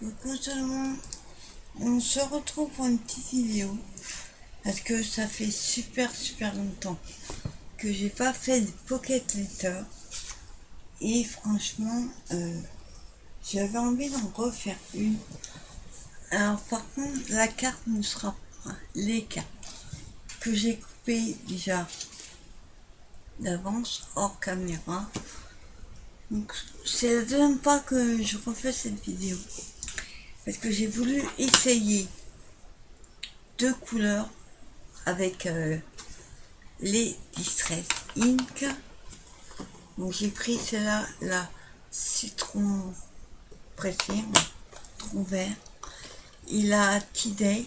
Coucou tout le monde, on se retrouve pour une petite vidéo parce que ça fait super longtemps que j'ai pas fait de Pocket Letter et franchement j'avais envie d'en refaire une. Alors par contre la carte ne sera pas, les cartes que j'ai coupées déjà d'avance hors caméra, donc c'est la deuxième fois que je refais cette vidéo parce que j'ai voulu essayer deux couleurs avec les Distress Ink. Donc j'ai pris celle-là, la citron pressé, citron vert. Il a T-Day.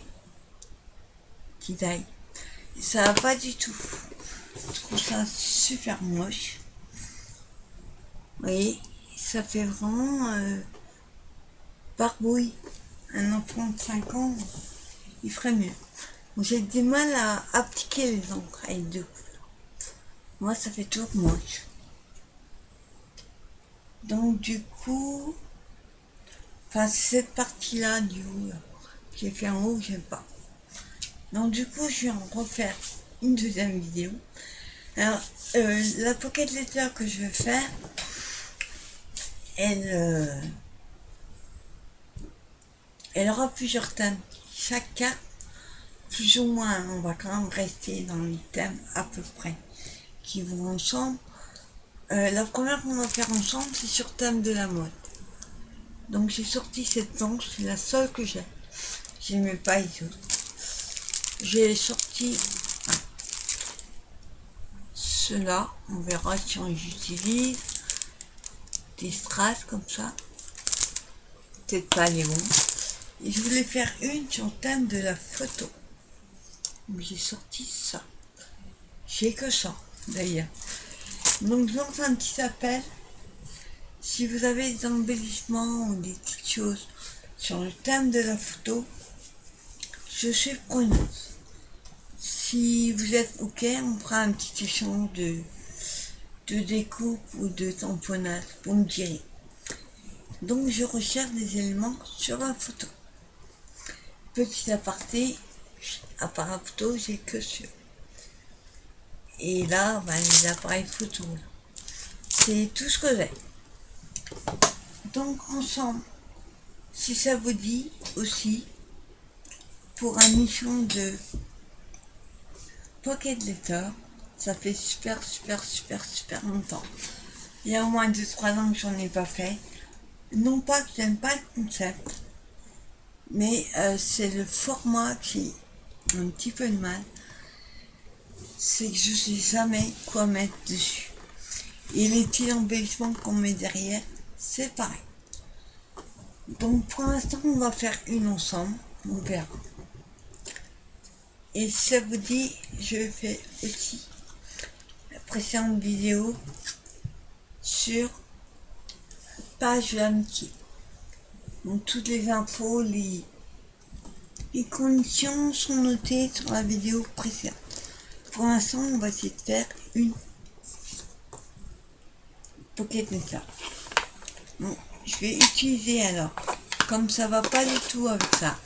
Ça va pas du tout. Je trouve ça super moche. Vous voyez, ça fait vraiment barbouille. Un enfant de 5 ans, il ferait mieux. J'ai du mal à appliquer les encres avec deux couleurs. Moi, ça fait toujours moche. Donc du coup, enfin cette partie-là du haut, que j'ai fait en haut, j'aime pas. Donc du coup, je vais en refaire une deuxième vidéo. Alors, la Pocket Letter que je vais faire, elle aura plusieurs thèmes. Chaque carte, plus ou moins, on va quand même rester dans les thèmes à peu près qui vont ensemble. La première qu'on va faire ensemble, c'est sur thème de la mode. Donc j'ai sorti cette planche, c'est la seule que j'ai. J'aimais pas les autres. J'ai sorti cela, on verra si on utilise des strass comme ça. Peut-être pas les bons. Et je voulais faire une sur le thème de la photo. Donc j'ai sorti ça. J'ai que ça d'ailleurs. Donc je lance un petit appel. Si vous avez des embellissements ou des petites choses sur le thème de la photo, je suis preneuse. Si vous êtes ok, on fera un petit échange de découpe ou de tamponnage, vous me direz. Donc je recherche des éléments sur la photo. Petit aparté, à part la photo, j'ai que sur. Et là, les appareils photo, c'est tout ce que j'ai. Donc ensemble, si ça vous dit aussi, pour un mission de Pocket Letter, ça fait super longtemps. Il y a au moins 2-3 ans que j'en ai pas fait. Non pas que j'aime pas le concept, mais c'est le format qui a un petit peu de mal. C'est que je sais jamais quoi mettre dessus. Et les petits embellissements qu'on met derrière, c'est pareil. Donc pour l'instant, on va faire une ensemble, on verra. Et si ça vous dit, je fais aussi la précédente vidéo sur page de l'amitié. Donc toutes les infos, les conditions sont notées sur la vidéo précédente. Pour l'instant, on va essayer de faire une Pocket Letter. Bon, je vais utiliser alors, comme ça va pas du tout avec ça,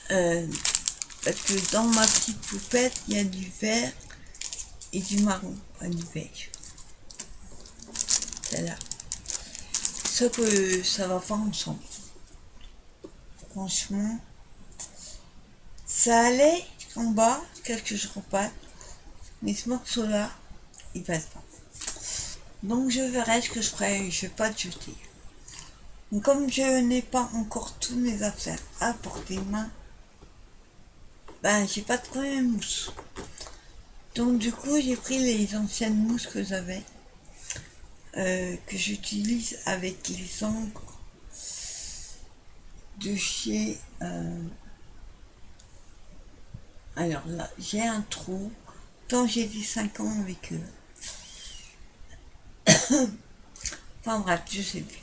parce que dans ma petite poupette, il y a du vert et du marron, pas du beige. Celle-là. Sauf que ça va pas ensemble. Franchement, ça allait en bas, quelques je repasse, mais ce morceau-là, il passe pas. Donc je verrai ce que je ferai, je vais pas te jeter. Donc, comme je n'ai pas encore toutes mes affaires à portée de main, j'ai pas trouvé mes mousses. Donc du coup j'ai pris les anciennes mousses que j'avais, que j'utilise avec les encres de chez alors là j'ai un trou quand j'ai dit 5 ans avec eux. Enfin bref, je sais plus.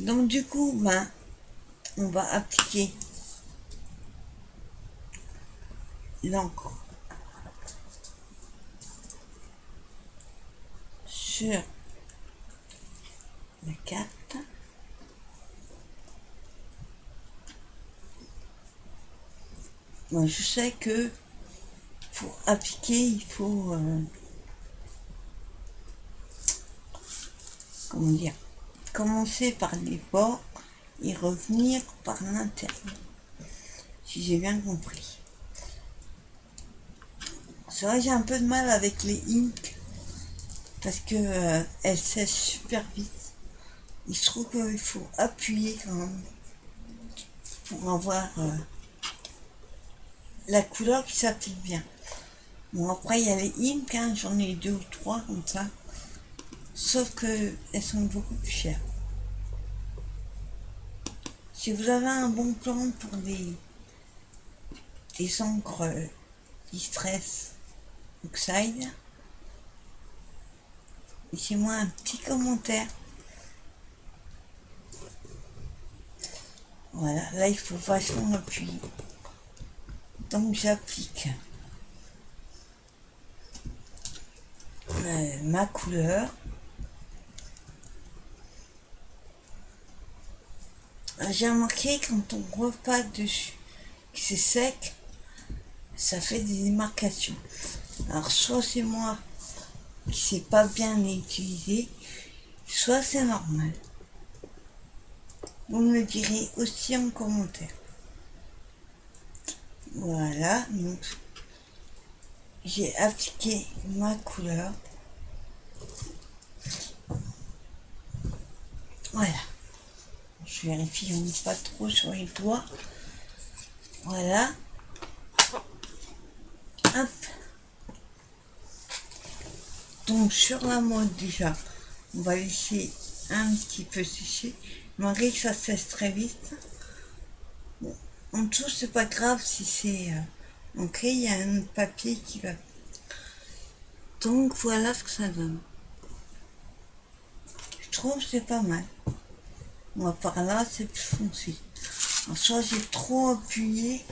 Donc du coup on va appliquer l'encre sur la carte. Moi, je sais que pour appliquer, il faut, comment dire, commencer par les bords et revenir par l'intérieur, si j'ai bien compris. C'est vrai que j'ai un peu de mal avec les inks parce que elles sèchent super vite. Et je trouve qu'il faut appuyer quand même pour avoir la couleur qui s'applique bien. Bon, après il y a les inks, hein, j'en ai 2 ou 3 comme ça, sauf que elles sont beaucoup plus chères. Si vous avez un bon plan pour des encres Distress Oxide, laissez-moi un petit commentaire. Voilà, là il faut vachement appuyer. Donc j'applique ma couleur. J'ai remarqué quand on repasse dessus, que c'est sec, ça fait des démarcations. Alors soit c'est moi qui sais pas bien les utiliser, soit c'est normal. Vous me le direz aussi en commentaire. Voilà, donc j'ai appliqué ma couleur. Voilà. Je vérifie, on n'est pas trop sur les doigts. Voilà. Hop. Donc sur la mode déjà, on va laisser un petit peu sécher. Malgré que ça sèche très vite. Bon. En dessous, c'est pas grave si c'est ok, il y a un papier qui va. Donc voilà ce que ça donne. Je trouve que c'est pas mal. Moi par là, c'est plus foncé. Alors, soit j'ai trop appuyé,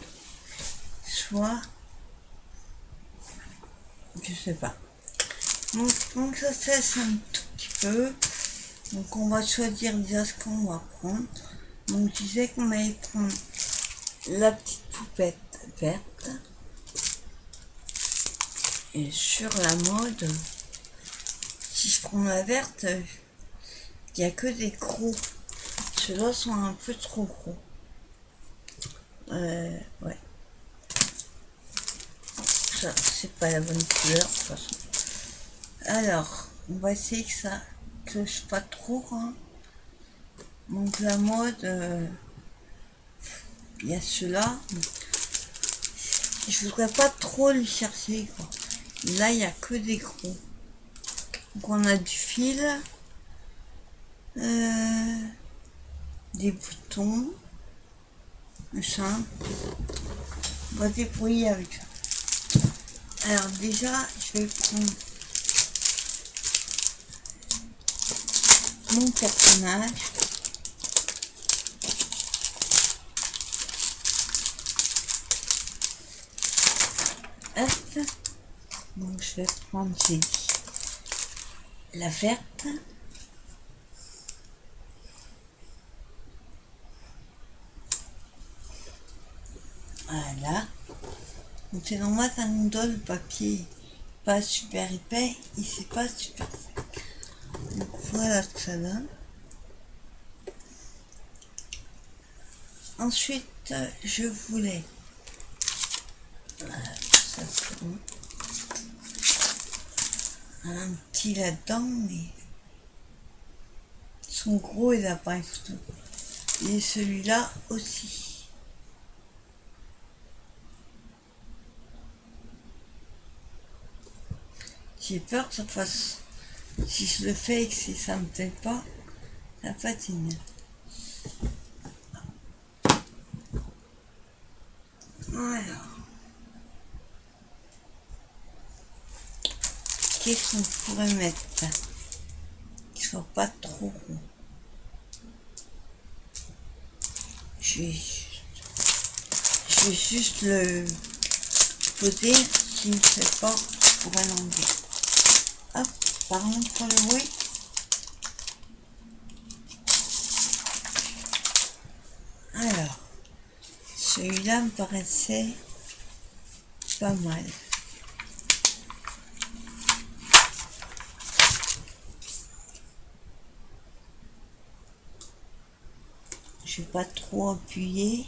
soit je sais pas. Donc ça sèche un tout petit peu. Donc on va choisir déjà ce qu'on va prendre. Donc je disais qu'on allait prendre la petite poupette verte. Et sur la mode, si je prends la verte, il n'y a que des gros. Ceux-là sont un peu trop gros. Ouais. Ça, c'est pas la bonne couleur, de toute façon. Alors, on va essayer que ça cloche pas trop, hein. Donc la mode, il y a ceux-là. Je voudrais pas trop les chercher, quoi. Là, il n'y a que des gros. Donc on a du fil, des boutons, machin. On va débrouiller avec ça. Alors déjà, je vais prendre mon personnage. Hop. Donc je vais prendre la verte. Voilà. Donc c'est normal, ça nous donne le papier pas super épais et c'est pas super sec. Donc voilà ce que ça donne. Ensuite, je voulais ça tourne. Un petit là-dedans, mais son gros et l'appareil photo. Et celui-là aussi. J'ai peur que ça fasse. Si je le fais et que si ça me plaît pas, ça patine. Alors. Qu'est-ce qu'on pourrait mettre qui soit pas trop rond. Je vais juste le poser. S'il ne fait pas, je pourrais l'enlever. Hop, par contre le bruit. Alors, celui-là me paraissait pas mal. Je vais pas trop appuyer.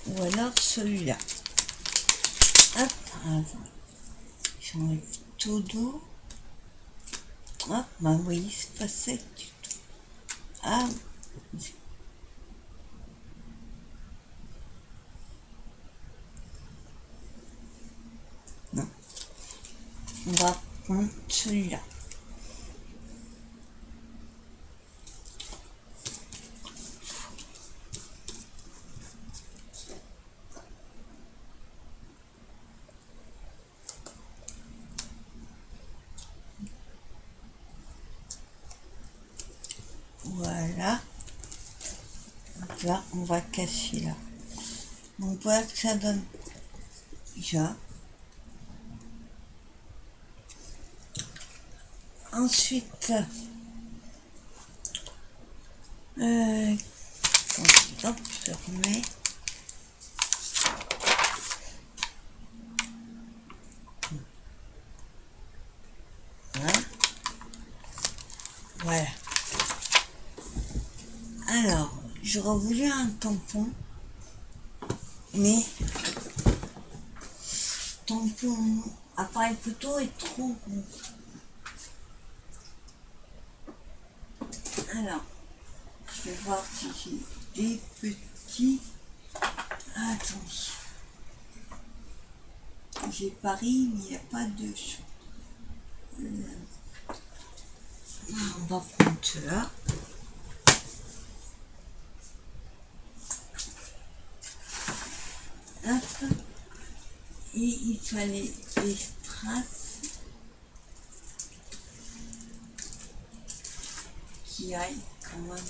Ou alors celui-là. Hop, j'enlève tout d'eau. Hop, bah oui, c'est pas sec du tout. Ah, non. On va prendre celui-là. Voilà. Donc là, on va casser là. Donc voilà ce que ça donne. Déjà. Ensuite, hop, je remets. Voilà. Voilà. Alors, j'aurais voulu un tampon, mais tampon appareil photo est trop gros. Alors, je vais voir si j'ai des petits. Attention. J'ai Paris, mais il n'y a pas de choix. On va prendre cela. Hop. Et il fallait des strass qui aillent quand même.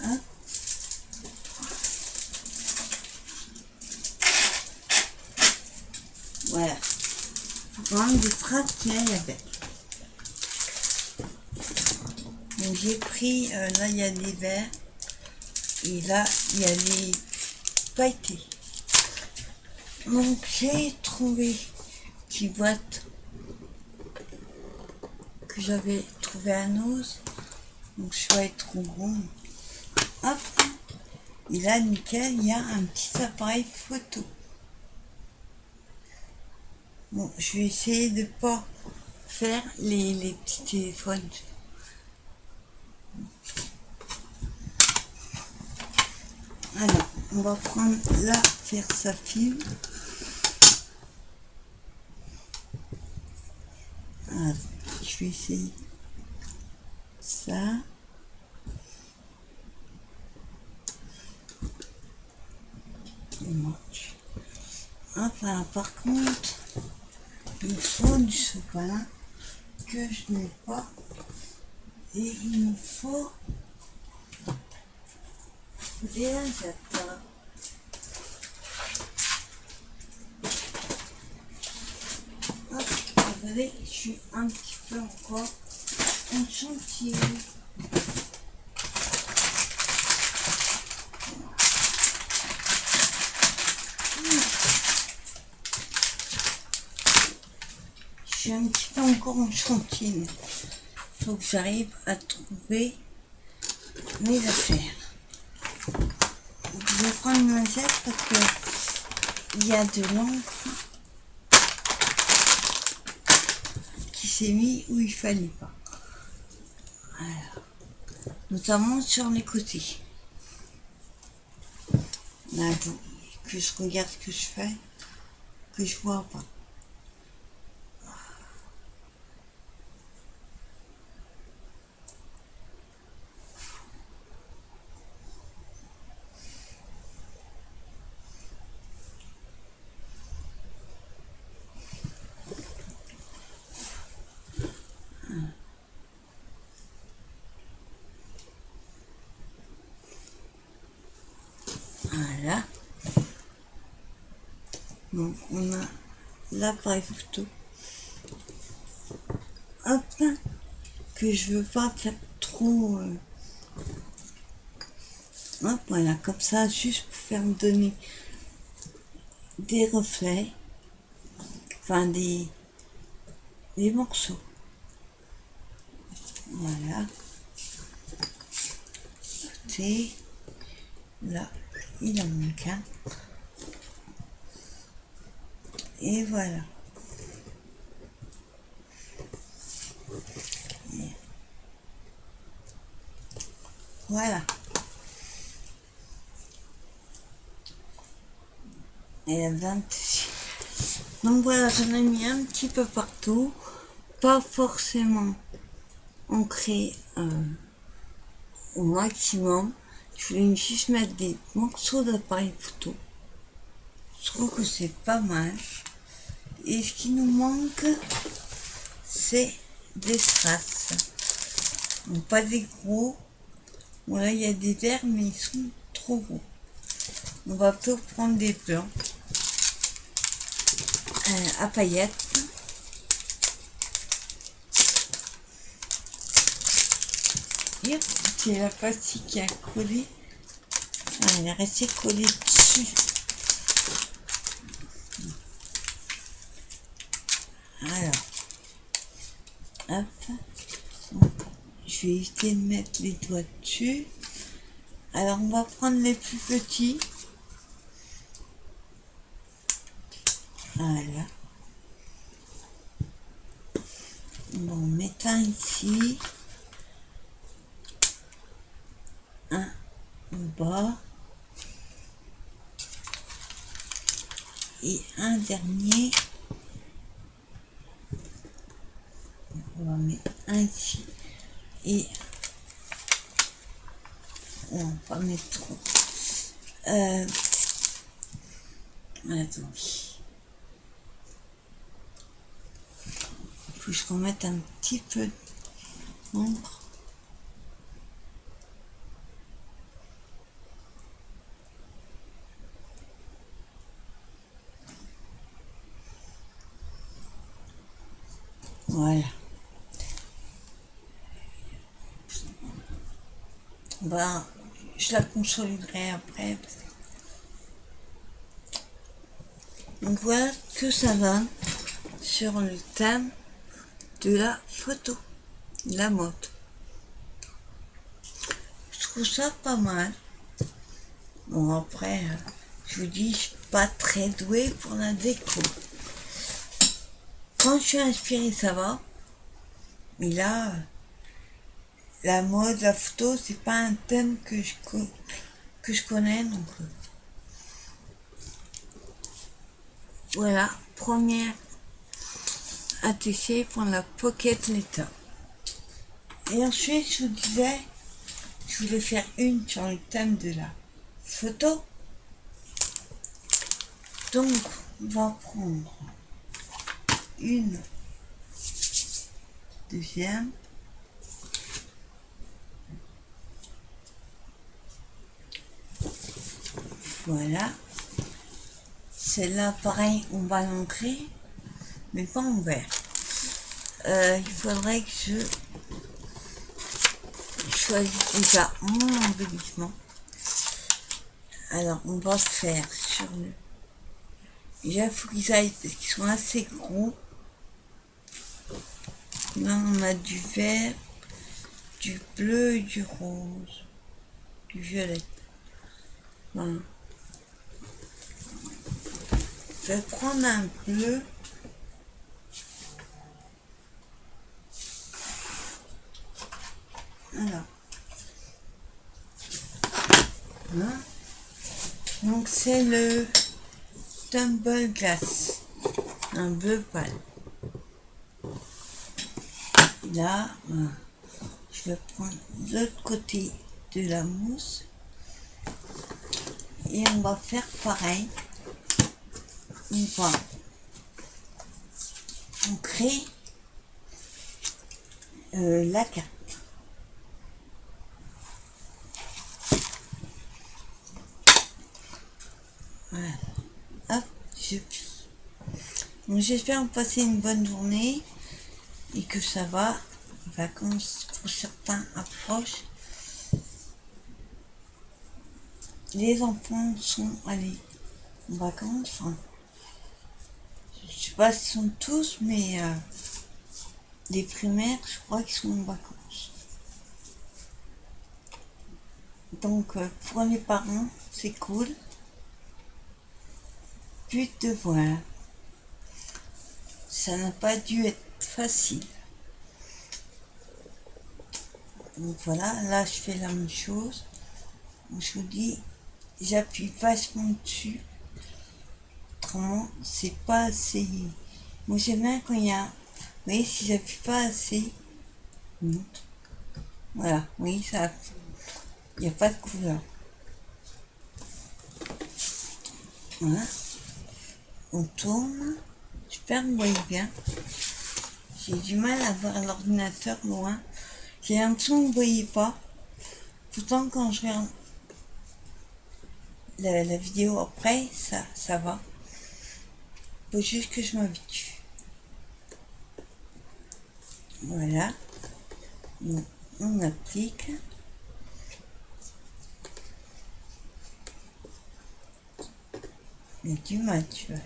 Hop. Voilà. Quand même des strass qui aillent avec. Donc j'ai pris, là il y a des verts. Et là, il y a les pailletés. Donc, j'ai trouvé une petite boîte que j'avais trouvé à Nose. Donc, je vais être trop gros. Hop. Et là, nickel, il y a un petit appareil photo. Bon, je vais essayer de pas faire les petits téléphones. Alors, on va prendre la Versafilm. Alors, je vais essayer ça. Enfin, par contre, il faut du sopalin que je n'ai pas. Et il me faut des injecteurs. Désolée, je suis un petit peu encore en chantier. Je suis un petit peu encore en chantier. Il faut que j'arrive à trouver mes affaires. Je vais prendre une lingette parce que il y a de l'encre qui s'est mis où il fallait pas. Alors, notamment sur les côtés. Là, que je regarde ce que je fais, que je vois pas. Voilà. Donc on a l'appareil photo. hop là, que je veux pas faire trop. Hop, voilà, comme ça, juste pour faire me donner des reflets, enfin des morceaux. Voilà. C'est là, il en manque un. Et voilà. Et voilà. Et la 26. Donc voilà, j'en ai mis un petit peu partout. Pas forcément ancré au maximum. Je voulais juste mettre des morceaux d'appareil photo. Je trouve que c'est pas mal. Et ce qui nous manque, c'est des strass. Donc pas des gros. Bon là il y a des verts mais ils sont trop gros. On va plutôt prendre des blancs à paillettes. Et c'est la pastille qui a collé. Ah, elle est restée collée dessus. Alors, hop. Je vais éviter de mettre les doigts dessus. Alors on va prendre les plus petits. Voilà. On va en mettre un ici. Un en bas. Et un dernier. On va mettre un ici. Et on va pas mettre trop. Attends. Il faut que je remette un petit peu d'encre. Voilà. Ben, je la consoliderai après. Donc voilà que ça va sur le thème de la photo, de la mode. Je trouve ça pas mal. Bon après, je vous dis, je suis pas très douée pour la déco. Quand je suis inspirée, ça va. Mais là, la mode, la photo, c'est pas un thème que je connais. Donc voilà, première attaché pour la Pocket Letter. Et ensuite, je vous disais, je voulais faire une sur le thème de la photo. Donc, on va prendre une deuxième. Voilà. Celle-là, pareil, on va l'ancrer, mais pas en vert. Il faudrait que je choisisse déjà mon embellissement. Alors, on va faire sur le... Déjà, il faut qu'ils aillent, parce qu'ils sont assez gros. Là, on a du vert, du bleu et du rose, du violet. Voilà. Je vais prendre un bleu. Alors. Voilà. Donc, c'est le Tumble Glass. Un bleu pâle. Là, voilà. Je vais prendre l'autre côté de la mousse. Et on va faire pareil. On va ancrer la carte. Voilà. Hop, je plie. Donc j'espère que vous passez une bonne journée. et que ça va, les vacances pour certains approchent. Les enfants sont allés en vacances, enfin, je sais pas si sont tous, mais les primaires, je crois qu'ils sont en vacances. Donc pour les parents, c'est cool. Plus de devoirs. Ça n'a pas dû être facile. Donc voilà, là je fais la même chose. Je vous dis, j'appuie vachement dessus. Autrement, c'est pas assez. Moi j'aime bien quand il y a. Vous voyez, si j'appuie pas assez, monte. Voilà, oui, ça. Il n'y a pas de couleur. Voilà. On tourne. J'espère que vous voyez bien. J'ai du mal à voir l'ordinateur loin. J'ai l'impression que vous ne voyez pas. Pourtant, quand je regarde la vidéo après, ça va. Faut juste que je m'habitue. Voilà. On applique. Mais du mal, tu vois.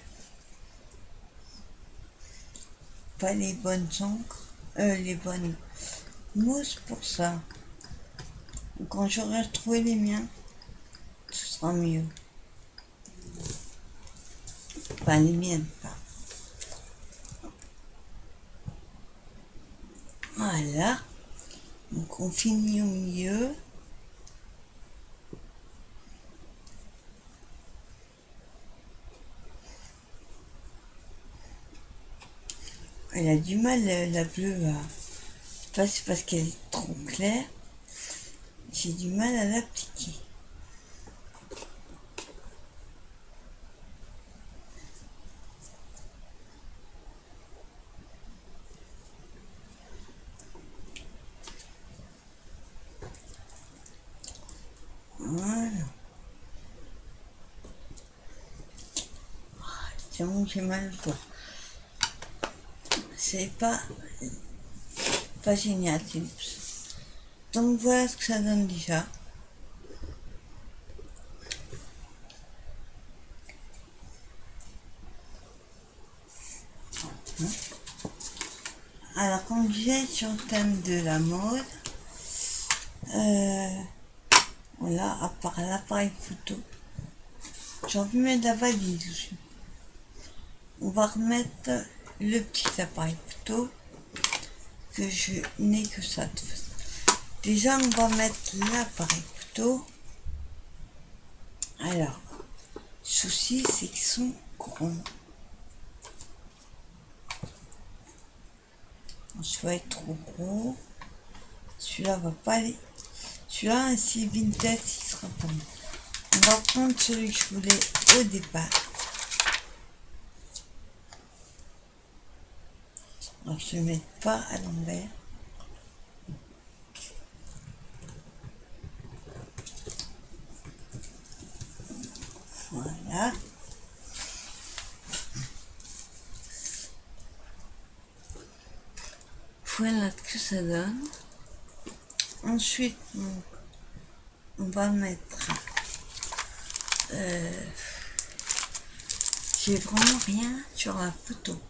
Pas les bonnes encres, les bonnes mousses pour ça. Donc, quand j'aurai retrouvé les miens, ce sera mieux. Pas les miennes, pas. Voilà. Donc on finit au milieu. Elle a du mal, la bleue, à... Je sais pas si c'est parce qu'elle est trop claire. J'ai du mal à l'appliquer. Voilà. Tiens, bon, j'ai mal au doigt. C'est pas génial, Philips. Donc voilà ce que ça donne déjà. Alors, comme je disais, sur le thème de la mode, voilà, à part l'appareil photo, j'ai envie de mettre la valise dessus. On va remettre le petit appareil photo, que je n'ai que ça de façon. Déjà, on va mettre l'appareil photo. Alors, le souci, c'est qu'ils sont gros. Celui-là est trop gros. Celui-là va pas aller. Celui-là, ainsi vintage, il sera pas bon. On va prendre celui que je voulais au départ. Alors, je ne vais mettre pas à l'envers. Voilà. Voilà ce que ça donne. Ensuite, on va mettre... j'ai vraiment rien sur la photo.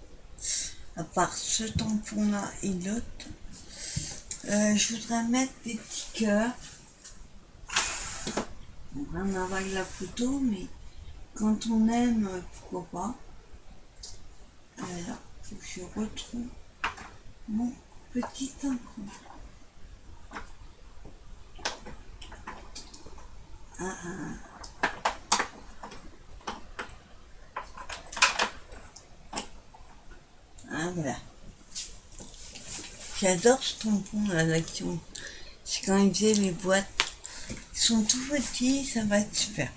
À part ce tampon-là et l'autre. Je voudrais mettre des petits cœurs. Rien à voir avec la photo, mais quand on aime, pourquoi pas. Alors, il faut que je retrouve mon petit tampon. Voilà. J'adore ce tampon là, l'action. C'est quand ils faisaient les boîtes. Ils sont tout petits, ça va être super.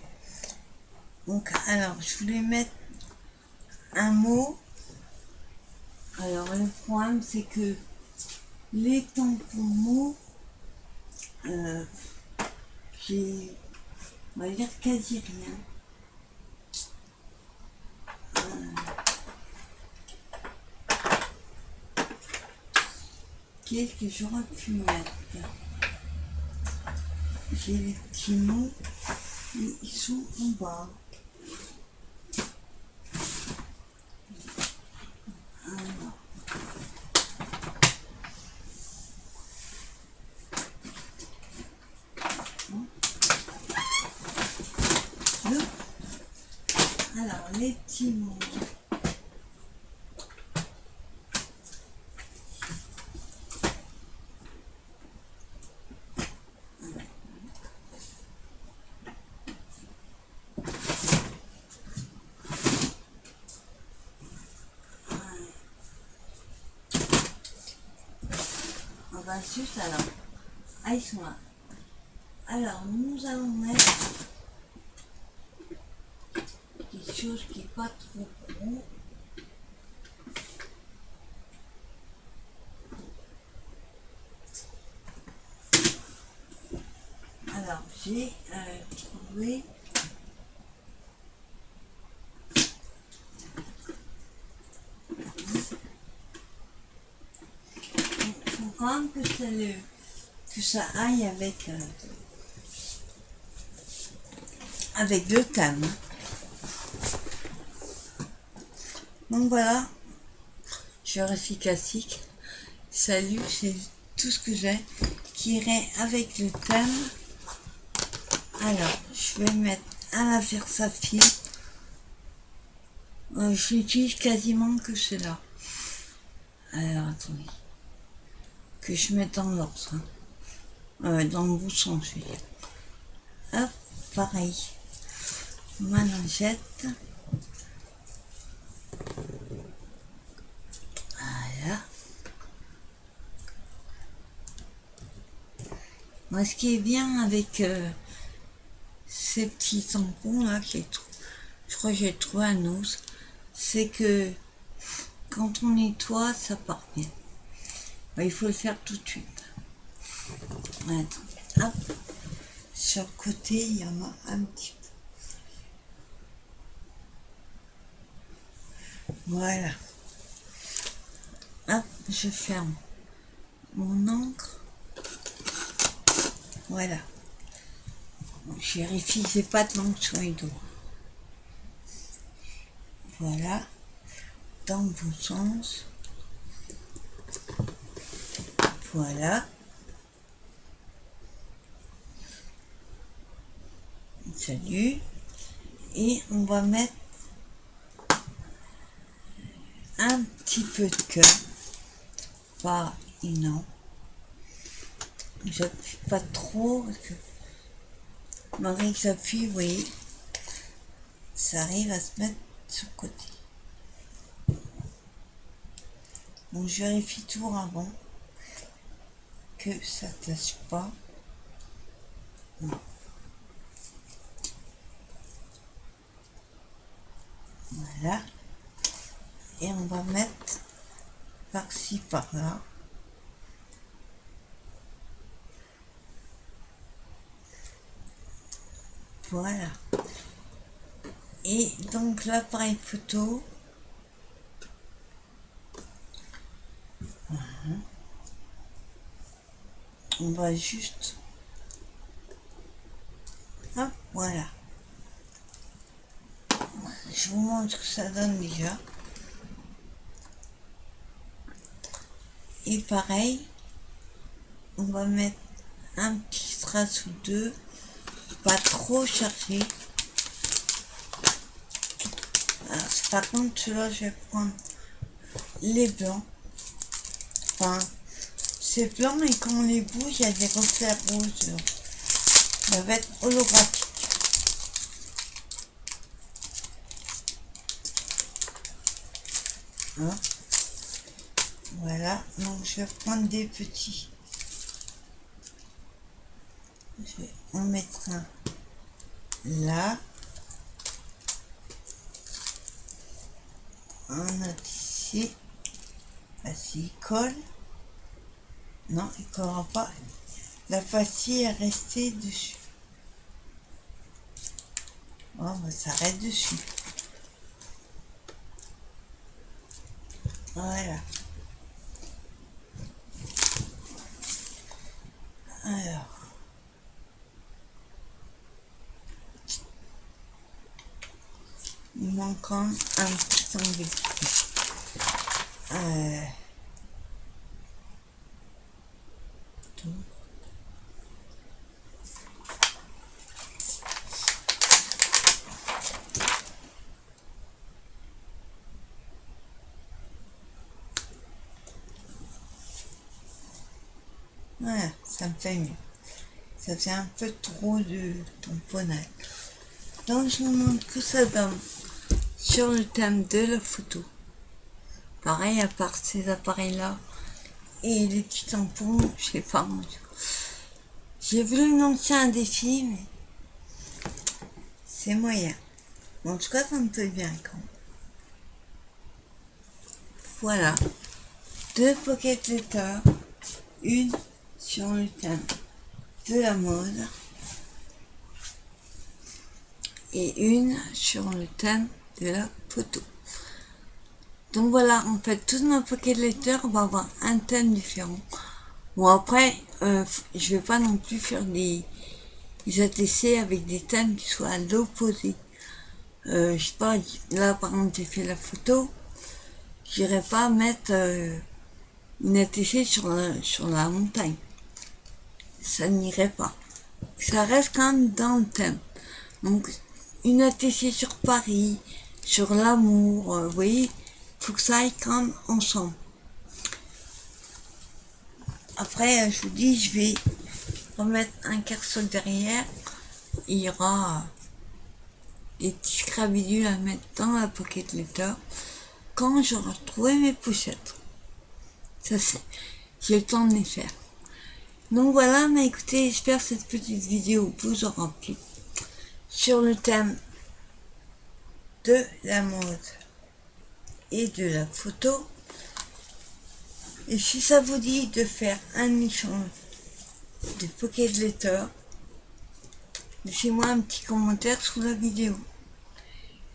Donc, alors, je voulais mettre un mot. Alors, le problème, c'est que les tampons mots, j'ai, on va dire, quasi rien. qu'est-ce que j'aurais pu mettre? J'ai les petits mots, mais ils sont en bas. Alors. Alors, les petits mots. On va juste alors. Ah, ils sont là. Alors, nous allons mettre quelque chose qui n'est pas trop gros. Alors, j'ai trouvé il faut quand même que ça aille avec le thème. Donc voilà, je reste classique. Salut, c'est tout ce que j'ai qui irait avec le thème. Alors, je vais mettre un Versafil. J'utilise quasiment que cela. Alors, attendez. Que je mette dans l'ordre. Dans le bon sens, je vais dire. Hop, pareil. Ma lingette. Voilà. Moi, ce qui est bien avec ces petits tampons là, je crois que j'ai trouvé un os, c'est que quand on nettoie, ça part bien. Il faut le faire tout de suite. Attends, hop. Sur le côté, il y en a un petit peu. Voilà. Hop, je ferme mon encre. Voilà. Je vérifie que j'ai pas de manque sur les doigts. Voilà. Dans le bon sens. Voilà. Salut. Et on va mettre un petit peu de cœur. Pas énorme. J'appuie pas trop parce que malgré que j'appuie, vous voyez, ça arrive à se mettre sur le côté. Donc je vérifie toujours avant que ça ne tâche pas. Non. Voilà. Et on va mettre par-ci, par-là. Voilà. Et donc l'appareil photo. Voilà. On va juste... Hop, voilà. Je vous montre ce que ça donne déjà. Et pareil, on va mettre un petit strass ou deux, pas trop chargé. Alors, par contre, ceux-là, je vais prendre les blancs. Enfin, c'est blanc et quand on les bouge, il y a des reflets rouges. Ça va être holographique. Hein? Voilà, donc je vais prendre des petits. Je vais en mettre un là. Un autre ici. Voici, il colle. Non, il ne collera pas. La facile est restée dessus. On va s'arrêter dessus. Voilà. Il manque un petit onglet. Voilà, ça me fait mieux. Ça fait un peu trop de tamponnage. Donc je vous montre que ça donne sur le thème de la photo. Pareil, à part ces appareils-là et les petits tampons, je sais pas. J'ai voulu lancer un défi, mais c'est moyen. En tout cas, ça me fait bien quand même. Voilà. 2 pocket letters. Une sur le thème de la mode. Et une sur le thème de la photo. Donc voilà, en fait, toutes mes pocket letters vont avoir un thème différent. Bon, après, je vais pas non plus faire des ATC avec des thèmes qui soient à l'opposé. Je sais pas, là par exemple j'ai fait la photo, j'irai pas mettre une ATC sur la montagne. Ça n'irait pas. Ça reste quand même dans le thème. Donc une ATC sur Paris, sur l'amour, vous voyez, faut que ça aille quand même ensemble. Après, je vous dis, je vais remettre un carsol derrière. Il y aura des petits scrabidules à mettre dans la pocket letter quand j'aurai retrouvé mes pochettes. Ça c'est, j'ai le temps de les faire. Donc voilà, mais écoutez, j'espère que cette petite vidéo vous aura plu sur le thème de la mode et de la photo. Et si ça vous dit de faire un échange de pocket letter, laissez-moi un petit commentaire sous la vidéo.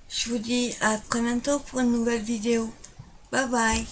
Je vous dis à très bientôt pour une nouvelle vidéo. Bye bye.